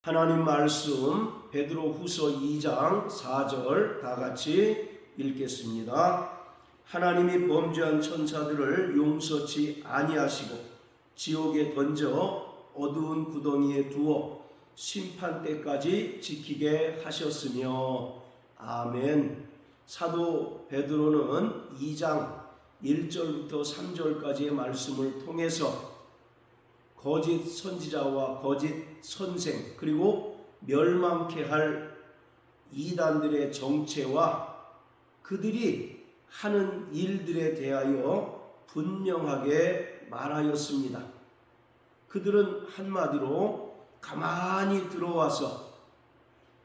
하나님 말씀 베드로후서 2장 4절 다 같이 읽겠습니다. 하나님이 범죄한 천사들을 용서치 아니하시고 지옥에 던져 어두운 구덩이에 두어 심판 때까지 지키게 하셨으며 아멘. 사도 베드로는 2장 1절부터 3절까지의 말씀을 통해서 거짓 선지자와 거짓 선생 그리고 멸망케 할 이단들의 정체와 그들이 하는 일들에 대하여 분명하게 말하였습니다. 그들은 한마디로 가만히 들어와서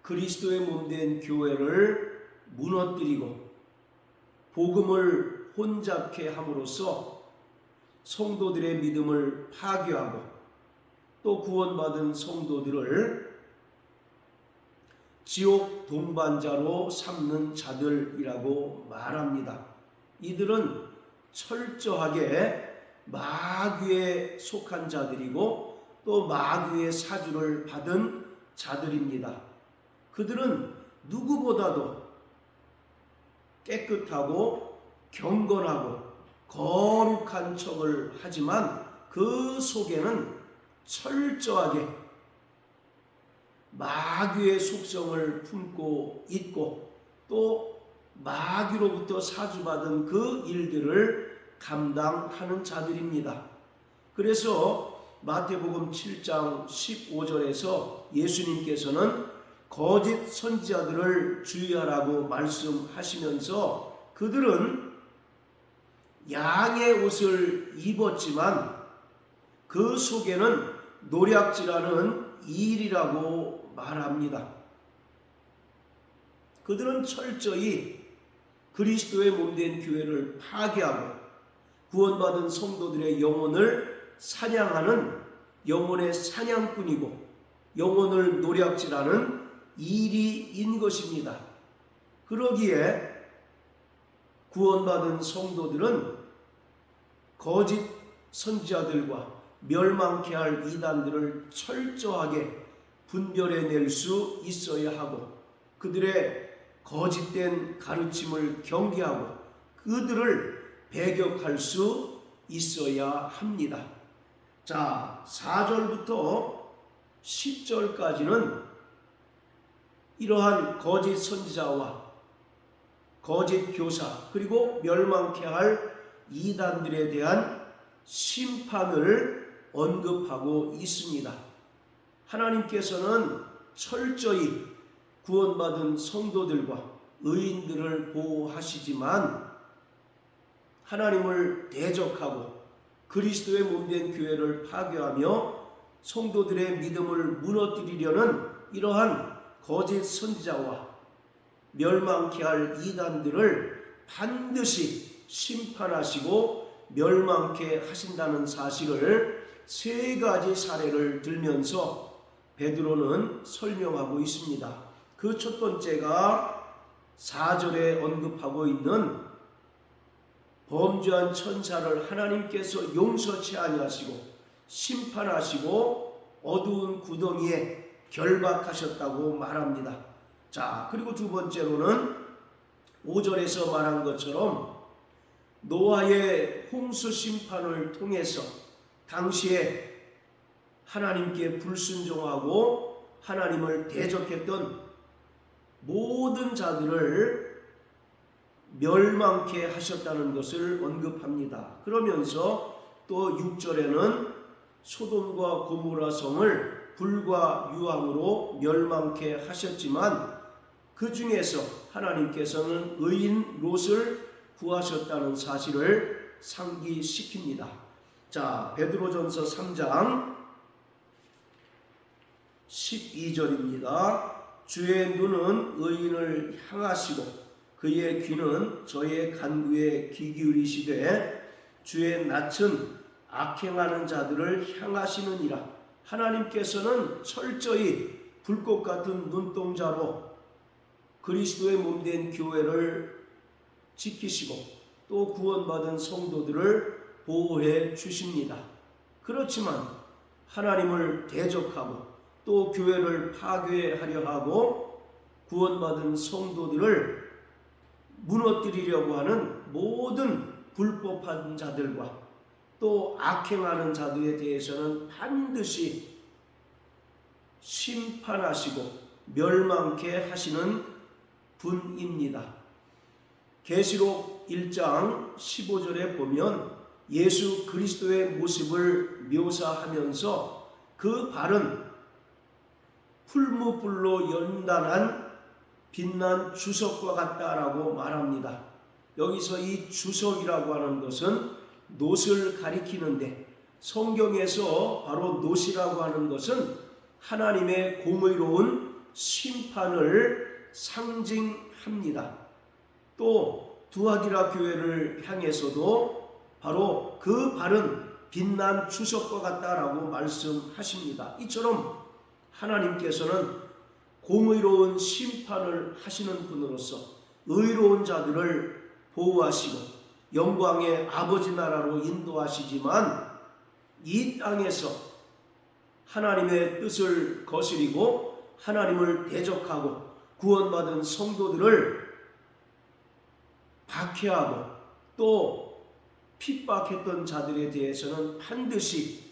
그리스도의 몸된 교회를 무너뜨리고 복음을 혼잡케 함으로써 성도들의 믿음을 파괴하고 또 구원받은 성도들을 지옥 동반자로 삼는 자들이라고 말합니다. 이들은 철저하게 마귀에 속한 자들이고 또 마귀의 사주를 받은 자들입니다. 그들은 누구보다도 깨끗하고 경건하고 거룩한 척을 하지만 그 속에는 철저하게 마귀의 속성을 품고 있고 또 마귀로부터 사주받은 그 일들을 감당하는 자들입니다. 그래서 마태복음 7장 15절에서 예수님께서는 거짓 선지자들을 주의하라고 말씀하시면서 그들은 양의 옷을 입었지만 그 속에는 노략질하는 일이라고 말합니다. 그들은 철저히 그리스도의 몸된 교회를 파괴하고 구원받은 성도들의 영혼을 사냥하는 영혼의 사냥꾼이고 영혼을 노략질하는 일이인 것입니다. 그러기에 구원받은 성도들은 거짓 선지자들과 멸망케 할 이단들을 철저하게 분별해낼 수 있어야 하고 그들의 거짓된 가르침을 경계하고 그들을 배격할 수 있어야 합니다. 자, 4절부터 10절까지는 이러한 거짓 선지자와 거짓 교사 그리고 멸망케 할 이단들에 대한 심판을 언급하고 있습니다. 하나님께서는 철저히 구원받은 성도들과 의인들을 보호하시지만 하나님을 대적하고 그리스도의 몸된 교회를 파괴하며 성도들의 믿음을 무너뜨리려는 이러한 거짓 선지자와 멸망케 할 이단들을 반드시 심판하시고 멸망케 하신다는 사실을 세 가지 사례를 들면서 베드로는 설명하고 있습니다. 그 첫 번째가 4절에 언급하고 있는 범죄한 천사를 하나님께서 용서치 아니하시고 심판하시고 어두운 구덩이에 결박하셨다고 말합니다. 자, 그리고 두 번째로는 5절에서 말한 것처럼 노아의 홍수 심판을 통해서 당시에 하나님께 불순종하고 하나님을 대적했던 모든 자들을 멸망케 하셨다는 것을 언급합니다. 그러면서 또 6절에는 소돔과 고모라 성을 불과 유황으로 멸망케 하셨지만 그 중에서 하나님께서는 의인 롯을 구하셨다는 사실을 상기시킵니다. 자, 베드로전서 3장 12절입니다. 주의 눈은 의인을 향하시고 그의 귀는 저의 간구에 귀 기울이시되 주의 낯은 악행하는 자들을 향하시느니라. 하나님께서는 철저히 불꽃 같은 눈동자로 그리스도의 몸된 교회를 지키시고 또 구원받은 성도들을 보호해 주십니다. 그렇지만 하나님을 대적하고 또 교회를 파괴하려 하고 구원받은 성도들을 무너뜨리려고 하는 모든 불법한 자들과 또 악행하는 자들에 대해서는 반드시 심판하시고 멸망케 하시는 분입니다. 계시록 1장 15절에 보면 예수 그리스도의 모습을 묘사하면서 그 발은 풀무불로 연단한 빛난 주석과 같다라고 말합니다. 여기서 이 주석이라고 하는 것은 놋을 가리키는데, 성경에서 바로 놋이라고 하는 것은 하나님의 공의로운 심판을 상징합니다. 또 두아디라 교회를 향해서도 바로 그 발은 빛난 주석과 같다라고 말씀하십니다. 이처럼 하나님께서는 공의로운 심판을 하시는 분으로서 의로운 자들을 보호하시고 영광의 아버지 나라로 인도하시지만, 이 땅에서 하나님의 뜻을 거스리고 하나님을 대적하고 구원받은 성도들을 박해하고 또 핍박했던 자들에 대해서는 반드시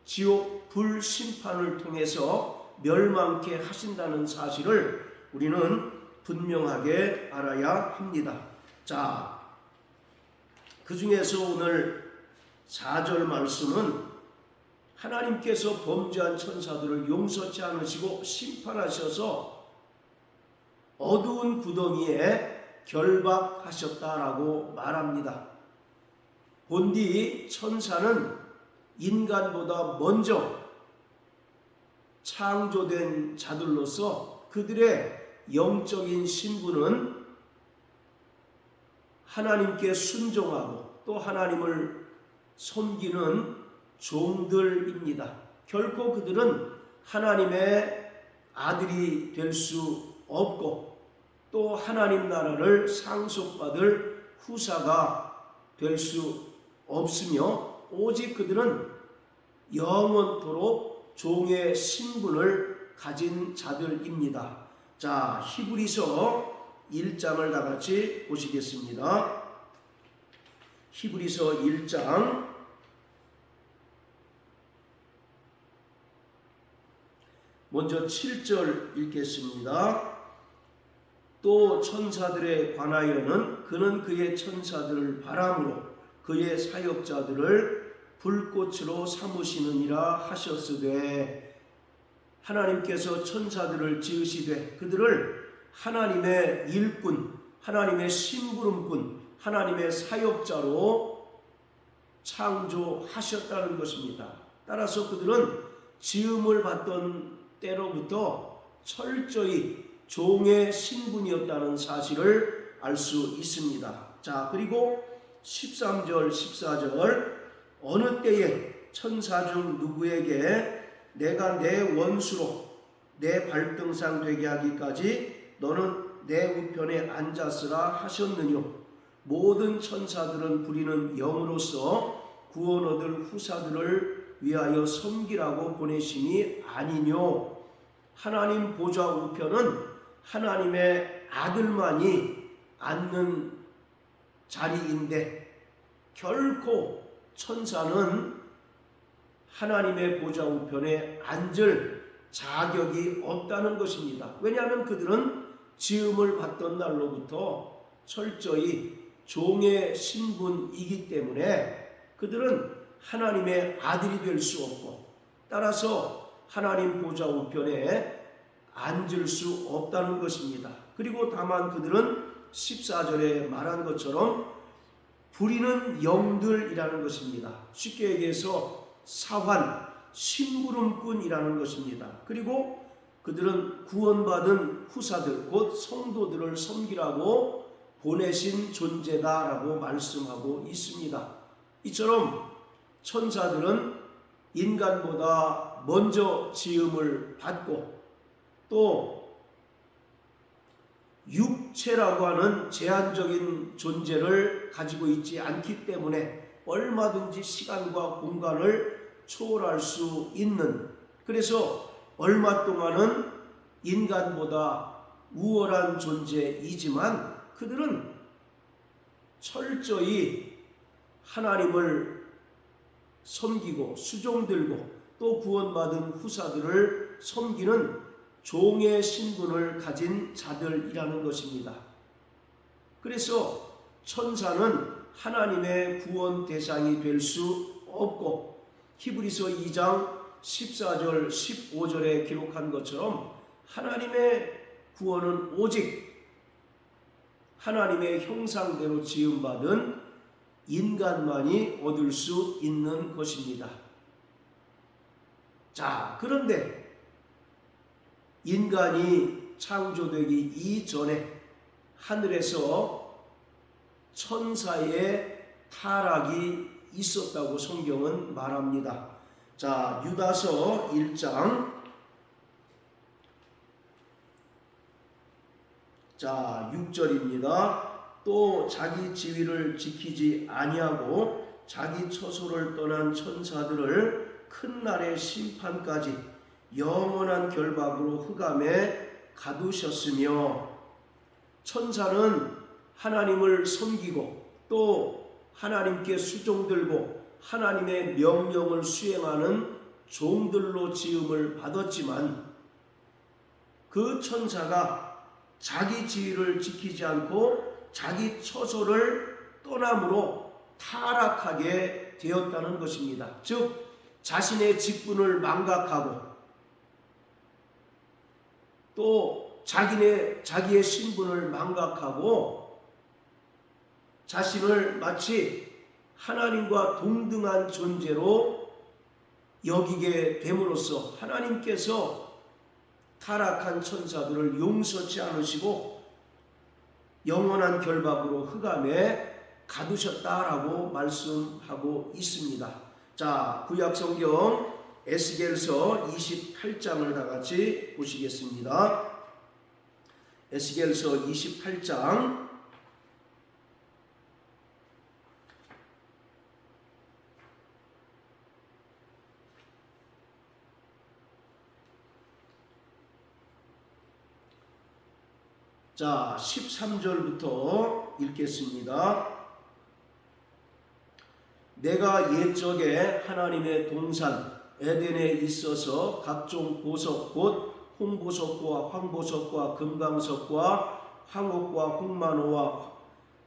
지옥 불심판을 통해서 멸망케 하신다는 사실을 우리는 분명하게 알아야 합니다. 자, 그 중에서 오늘 4절 말씀은 하나님께서 범죄한 천사들을 용서치 않으시고 심판하셔서 어두운 구덩이에 결박하셨다라고 말합니다. 본디 천사는 인간보다 먼저 창조된 자들로서 그들의 영적인 신분은 하나님께 순종하고 또 하나님을 섬기는 종들입니다. 결코 그들은 하나님의 아들이 될 수 없고 또 하나님 나라를 상속받을 후사가 될 수 없으며, 오직 그들은 영원토록 종의 신분을 가진 자들입니다. 자, 히브리서 1장을 다 같이 보시겠습니다. 히브리서 1장 먼저 7절 읽겠습니다. 또 천사들에 관하여는 그는 그의 천사들을 바람으로 그의 사역자들을 불꽃으로 삼으시느니라 하셨으되, 하나님께서 천사들을 지으시되 그들을 하나님의 일꾼, 하나님의 심부름꾼, 하나님의 사역자로 창조하셨다는 것입니다. 따라서 그들은 지음을 받던 때로부터 철저히 종의 신분이었다는 사실을 알 수 있습니다. 자, 그리고 13절, 14절 어느 때에 천사 중 누구에게 내가 내 원수로 내 발등상 되게 하기까지 너는 내 우편에 앉았으라 하셨느뇨. 모든 천사들은 부리는 영으로서 구원 얻을 후사들을 위하여 섬기라고 보내심이 아니뇨. 하나님 보좌 우편은 하나님의 아들만이 앉는 자리인데 결코 천사는 하나님의 보좌 우편에 앉을 자격이 없다는 것입니다. 왜냐하면 그들은 지음을 받던 날로부터 철저히 종의 신분이기 때문에 그들은 하나님의 아들이 될 수 없고, 따라서 하나님 보좌 우편에 앉을 수 없다는 것입니다. 그리고 다만 그들은 14절에 말한 것처럼 부리는 영들이라는 것입니다. 쉽게 얘기해서 사환, 심부름꾼이라는 것입니다. 그리고 그들은 구원받은 후사들, 곧 성도들을 섬기라고 보내신 존재다라고 말씀하고 있습니다. 이처럼 천사들은 인간보다 먼저 지음을 받고 또 육체라고 하는 제한적인 존재를 가지고 있지 않기 때문에 얼마든지 시간과 공간을 초월할 수 있는, 그래서 얼마 동안은 인간보다 우월한 존재이지만 그들은 철저히 하나님을 섬기고 수종들고 또 구원받은 후사들을 섬기는 종의 신분을 가진 자들이라는 것입니다. 그래서 천사는 하나님의 구원 대상이 될 수 없고 히브리서 2장 14절 15절에 기록한 것처럼 하나님의 구원은 오직 하나님의 형상대로 지음받은 인간만이 얻을 수 있는 것입니다. 자, 그런데 인간이 창조되기 이전에 하늘에서 천사의 타락이 있었다고 성경은 말합니다. 자, 유다서 1장 6절입니다. 또 자기 지위를 지키지 아니하고 자기 처소를 떠난 천사들을 큰 날의 심판까지 영원한 결박으로 흑암에 가두셨으며, 천사는 하나님을 섬기고 또 하나님께 수종들고 하나님의 명령을 수행하는 종들로 지음을 받았지만 그 천사가 자기 지위를 지키지 않고 자기 처소를 떠남으로 타락하게 되었다는 것입니다. 즉 자신의 직분을 망각하고 또 자기의 신분을 망각하고 자신을 마치 하나님과 동등한 존재로 여기게 됨으로써 하나님께서 타락한 천사들을 용서치 않으시고 영원한 결박으로 흑암에 가두셨다라고 말씀하고 있습니다. 자, 구약성경 에스겔서 28장을 다 같이 보시겠습니다. 에스겔서 28장 13절부터 읽겠습니다. 내가 옛적에 하나님의 동산 에덴에 있어서 각종 보석 곧 홍보석과 황보석과 금강석과 황옥과 홍만호와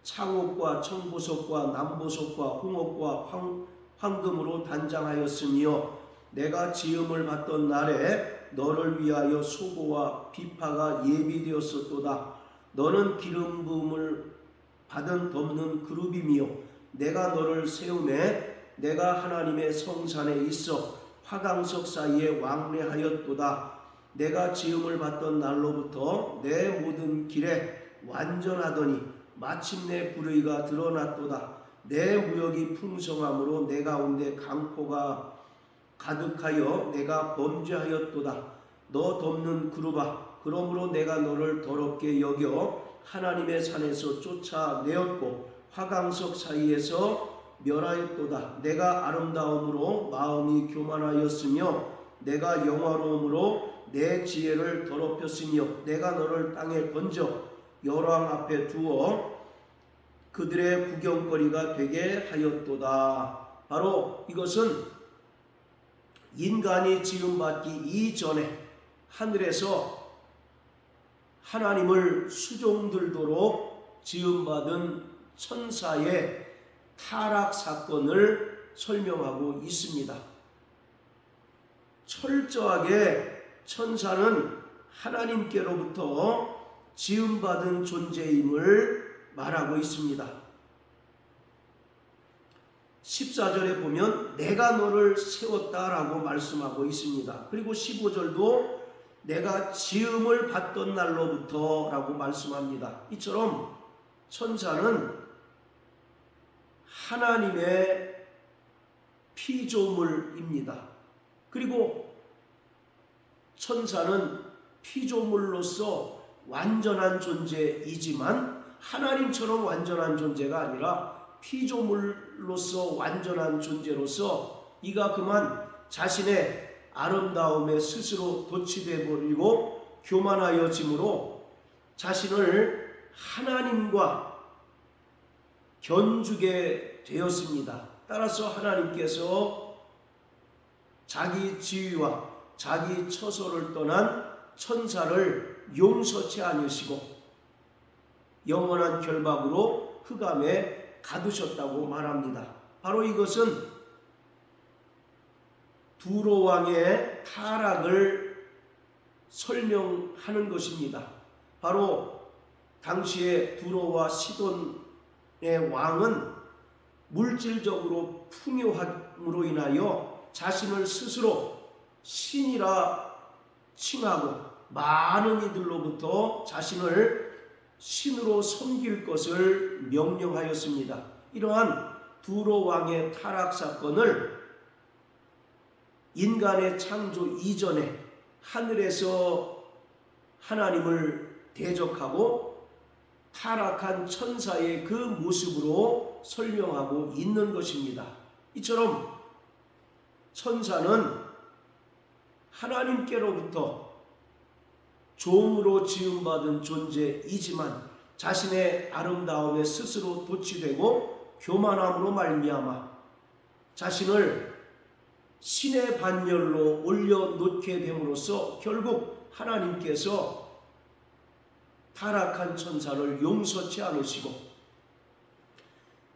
창옥과 청보석과 남보석과 홍옥과 황금으로 단장하였으며, 내가 지음을 받던 날에 너를 위하여 소고와 비파가 예비되었었도다. 너는 기름 부음을 받은 덮는 그룹이며 내가 너를 세우매 내가 하나님의 성산에 있어 화강석 사이에 왕래하였도다. 내가 지음을 받던 날로부터 내 모든 길에 완전하더니 마침내 불의가 드러났도다. 내 무역이 풍성함으로 내 가운데 강포가 가득하여 내가 범죄하였도다. 너 덮는 그룹아, 그러므로 내가 너를 더럽게 여겨 하나님의 산에서 쫓아내었고 화강석 사이에서 멸하였도다. 내가 아름다움으로 마음이 교만하였으며 내가 영화로움으로 내 지혜를 더럽혔으며 내가 너를 땅에 던져 열왕 앞에 두어 그들의 구경거리가 되게 하였도다. 바로 이것은 인간이 지음받기 이전에 하늘에서 하나님을 수종들도록 지음받은 천사의 타락 사건을 설명하고 있습니다. 철저하게 천사는 하나님께로부터 지음받은 존재임을 말하고 있습니다. 14절에 보면 내가 너를 세웠다라고 말씀하고 있습니다. 그리고 15절도 내가 지음을 받던 날로부터 라고 말씀합니다. 이처럼 천사는 하나님의 피조물입니다. 그리고 천사는 피조물로서 완전한 존재이지만 하나님처럼 완전한 존재가 아니라 피조물로서 완전한 존재로서 이가 그만 자신의 아름다움에 스스로 도취돼 버리고 교만하여짐으로 자신을 하나님과 견주게 되었습니다. 따라서 하나님께서 자기 지위와 자기 처소를 떠난 천사를 용서치 않으시고 영원한 결박으로 흑암에 가두셨다고 말합니다. 바로 이것은 두로 왕의 타락을 설명하는 것입니다. 바로 당시에 두로와 시돈의 왕은 물질적으로 풍요함으로 인하여 자신을 스스로 신이라 칭하고 많은 이들로부터 자신을 신으로 섬길 것을 명령하였습니다. 이러한 두로 왕의 타락 사건을 인간의 창조 이전에 하늘에서 하나님을 대적하고 타락한 천사의 그 모습으로 설명하고 있는 것입니다. 이처럼 천사는 하나님께로부터 종으로 지음받은 존재이지만 자신의 아름다움에 스스로 도취되고 교만함으로 말미암아 자신을 신의 반열로 올려놓게 됨으로써 결국 하나님께서 타락한 천사를 용서치 않으시고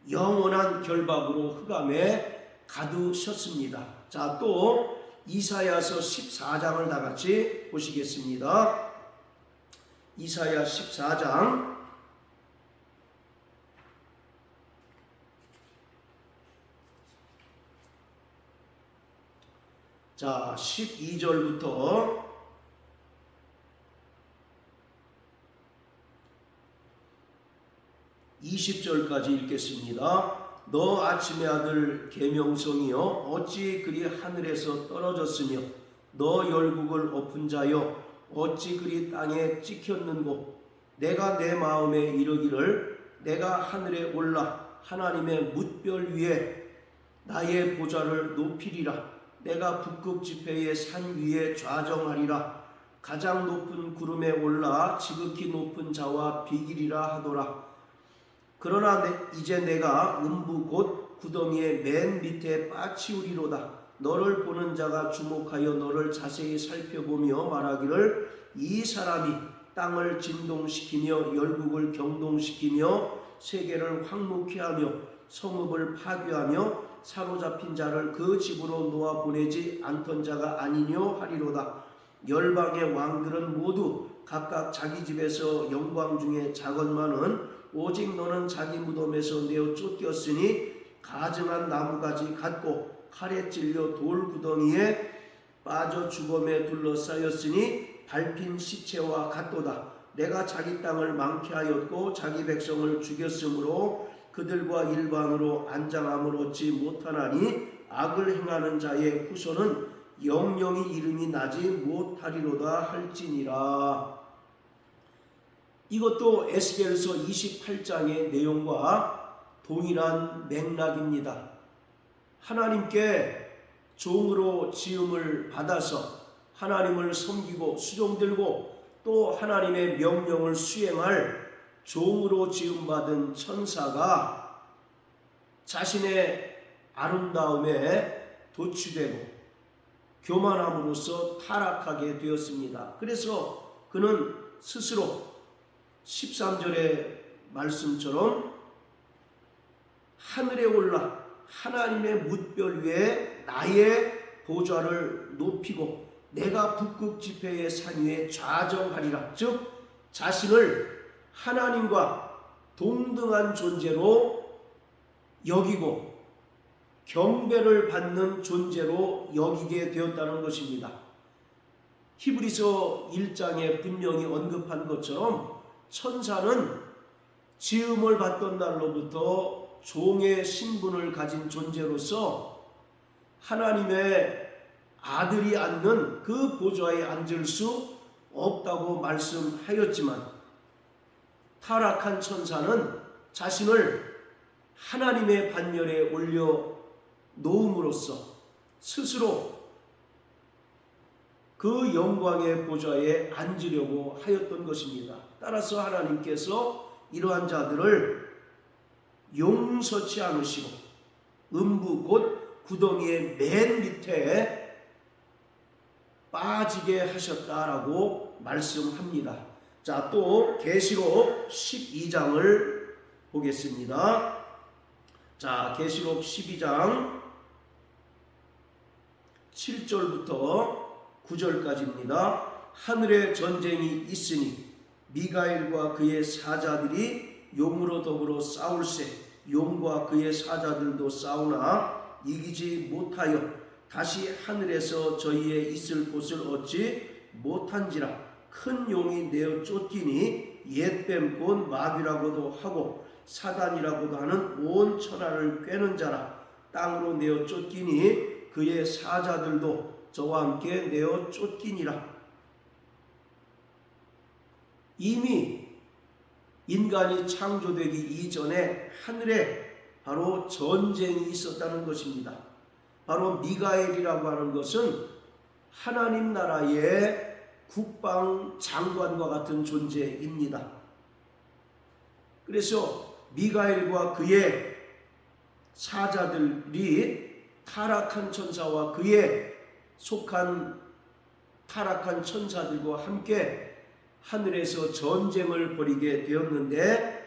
영원한 결박으로 흑암에 가두셨습니다. 자, 또 이사야서 14장을 다 같이 보시겠습니다. 이사야 14장 자 12절부터 20절까지 읽겠습니다. 너 아침의 아들 계명성이여 어찌 그리 하늘에서 떨어졌으며 너 열국을 엎은 자여 어찌 그리 땅에 찍혔는고 내가 내 마음에 이르기를 내가 하늘에 올라 하나님의 뭇별 위에 나의 보좌를 높이리라. 내가 북극 지폐의 산 위에 좌정하리라. 가장 높은 구름에 올라 지극히 높은 자와 비기리라 하더라. 그러나 이제 내가 음부 곧 구덩이의 맨 밑에 빠치우리로다. 너를 보는 자가 주목하여 너를 자세히 살펴보며 말하기를 이 사람이 땅을 진동시키며 열국을 경동시키며 세계를 황무케 하며 성읍을 파괴하며 사로잡힌 자를 그 집으로 놓아 보내지 않던 자가 아니뇨 하리로다. 열방의 왕들은 모두 각각 자기 집에서 영광 중에 작은만은 오직 너는 자기 무덤에서 내어 쫓겼으니 가증한 나무가지 같고 칼에 찔려 돌 구덩이에 빠져 주검에 둘러싸였으니 밟힌 시체와 같도다. 내가 자기 땅을 망케 하였고 자기 백성을 죽였으므로 그들과 일반으로 안장함을 얻지 못하나니 악을 행하는 자의 후손은 영영이 이름이 나지 못하리로다 할지니라. 이것도 에스겔서 28장의 내용과 동일한 맥락입니다. 하나님께 종으로 지음을 받아서 하나님을 섬기고 수종들고 또 하나님의 명령을 수행할 종으로 지음받은 천사가 자신의 아름다움에 도취되고 교만함으로써 타락하게 되었습니다. 그래서 그는 스스로 13절의 말씀처럼 하늘에 올라 하나님의 뭇별 위에 나의 보좌를 높이고 내가 북극 지폐의 산 위에 좌정하리라. 즉 자신을 하나님과 동등한 존재로 여기고 경배를 받는 존재로 여기게 되었다는 것입니다. 히브리서 1장에 분명히 언급한 것처럼 천사는 지음을 받던 날로부터 종의 신분을 가진 존재로서 하나님의 아들이 앉는 그 보좌에 앉을 수 없다고 말씀하였지만 타락한 천사는 자신을 하나님의 반열에 올려 놓음으로써 스스로 그 영광의 보좌에 앉으려고 하였던 것입니다. 따라서 하나님께서 이러한 자들을 용서치 않으시고 음부 곧 구덩이의 맨 밑에 빠지게 하셨다라고 말씀합니다. 자, 또 계시록 12장을 보겠습니다. 자, 계시록 12장 7절부터 9절까지입니다. 하늘에 전쟁이 있으니 미가엘과 그의 사자들이 용으로 더불어 싸울세 용과 그의 사자들도 싸우나 이기지 못하여 다시 하늘에서 저희의 있을 곳을 얻지 못한지라. 큰 용이 내어 쫓기니 옛뱀 곧 마귀라고도 하고 사단이라고도 하는 온 천하를 꿰는 자라. 땅으로 내어 쫓기니 그의 사자들도 저와 함께 내어 쫓기니라. 이미 인간이 창조되기 이전에 하늘에 바로 전쟁이 있었다는 것입니다. 바로 미가엘이라고 하는 것은 하나님 나라의 국방 장관과 같은 존재입니다. 그래서 미가엘과 그의 사자들이 타락한 천사와 그에 속한 타락한 천사들과 함께 하늘에서 전쟁을 벌이게 되었는데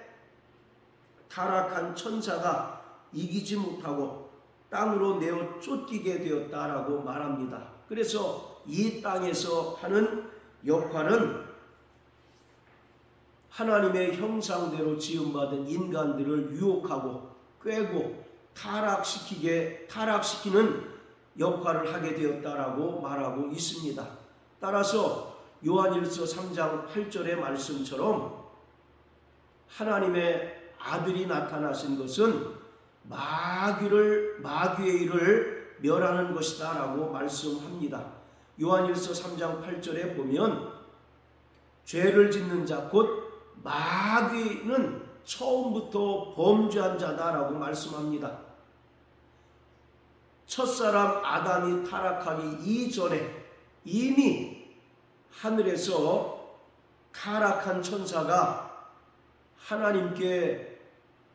타락한 천사가 이기지 못하고 땅으로 내어 쫓기게 되었다라고 말합니다. 그래서 이 땅에서 하는 역할은 하나님의 형상대로 지음받은 인간들을 유혹하고 꾀고 타락시키는 역할을 하게 되었다라고 말하고 있습니다. 따라서 요한일서 3장 8절의 말씀처럼 하나님의 아들이 나타나신 것은 마귀의 일을 멸하는 것이다 라고 말씀합니다. 요한일서 3장 8절에 보면 죄를 짓는 자 곧 마귀는 처음부터 범죄한 자다라고 말씀합니다. 첫사람 아담이 타락하기 이전에 이미 하늘에서 타락한 천사가 하나님께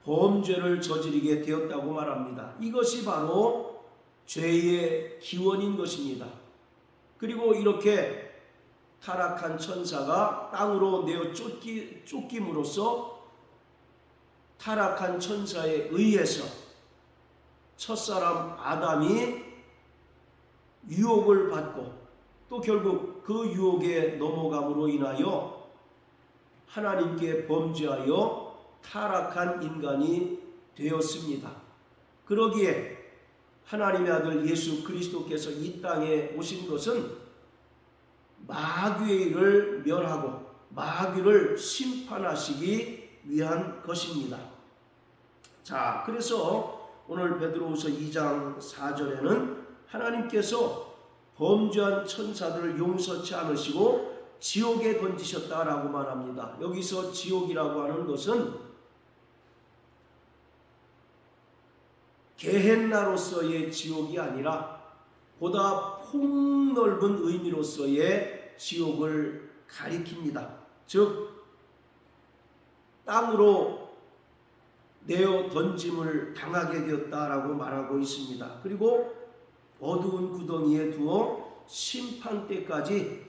범죄를 저지르게 되었다고 말합니다. 이것이 바로 죄의 기원인 것입니다. 그리고 이렇게 타락한 천사가 땅으로 내어 쫓김으로써 타락한 천사에 의해서 첫사람 아담이 유혹을 받고 또 결국 그 유혹에 넘어감으로 인하여 하나님께 범죄하여 타락한 인간이 되었습니다. 그러기에 하나님의 아들 예수 그리스도께서 이 땅에 오신 것은 마귀의 일을 멸하고 마귀를 심판하시기 위한 것입니다. 자, 그래서 오늘 베드로후서 2장 4절에는 하나님께서 범죄한 천사들을 용서치 않으시고 지옥에 던지셨다라고 말합니다. 여기서 지옥이라고 하는 것은 게헨나로서의 지옥이 아니라 보다 폭넓은 의미로서의 지옥을 가리킵니다. 즉 땅으로 내어 던짐을 당하게 되었다라고 말하고 있습니다. 그리고 어두운 구덩이에 두어 심판 때까지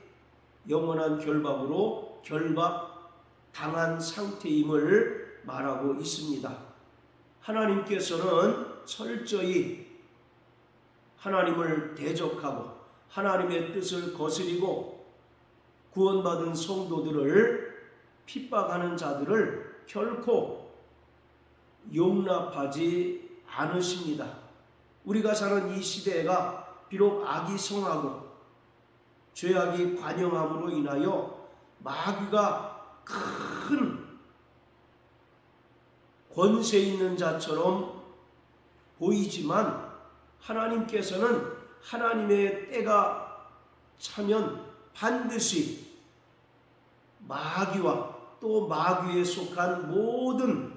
영원한 결박으로 결박당한 상태임을 말하고 있습니다. 하나님께서는 철저히 하나님을 대적하고 하나님의 뜻을 거스리고 구원받은 성도들을 핍박하는 자들을 결코 용납하지 않으십니다. 우리가 사는 이 시대가 비록 악이 성하고 죄악이 관영함으로 인하여 마귀가 큰 권세 있는 자처럼 보이지만 하나님께서는 하나님의 때가 차면 반드시 마귀와 또 마귀에 속한 모든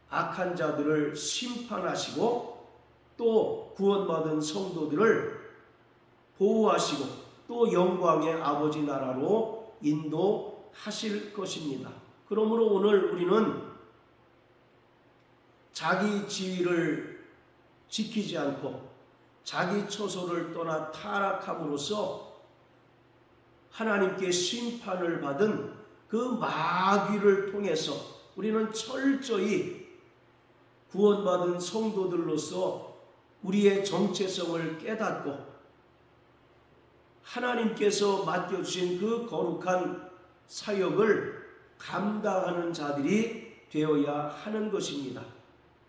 악한 자들을 심판하시고 또 구원받은 성도들을 보호하시고 또 영광의 아버지 나라로 인도하실 것입니다. 그러므로 오늘 우리는 자기 지위를 지키지 않고 자기 처소를 떠나 타락함으로써 하나님께 심판을 받은 그 마귀를 통해서 우리는 철저히 구원받은 성도들로서 우리의 정체성을 깨닫고 하나님께서 맡겨주신 그 거룩한 사역을 감당하는 자들이 되어야 하는 것입니다.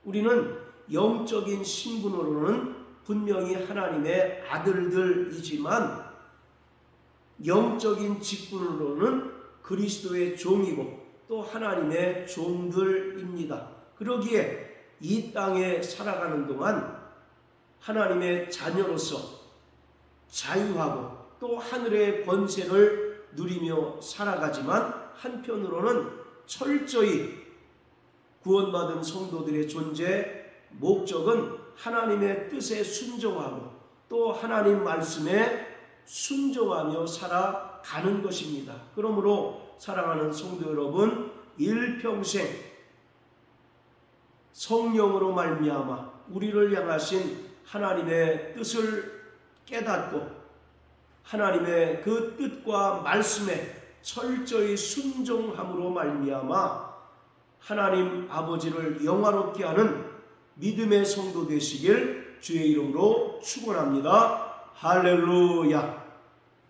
우리는 영적인 신분으로는 분명히 하나님의 아들들이지만 영적인 직분으로는 그리스도의 종이고 또 하나님의 종들입니다. 그러기에 이 땅에 살아가는 동안 하나님의 자녀로서 자유하고 또 하늘의 권세를 누리며 살아가지만 한편으로는 철저히 구원받은 성도들의 존재 목적은 하나님의 뜻에 순종하고 또 하나님 말씀에 순종하며 살아가는 것입니다. 그러므로 사랑하는 성도 여러분, 일평생 성령으로 말미암아 우리를 향하신 하나님의 뜻을 깨닫고 하나님의 그 뜻과 말씀에 철저히 순종함으로 말미암아 하나님 아버지를 영화롭게 하는 믿음의 성도 되시길 주의 이름으로 축원합니다. 할렐루야.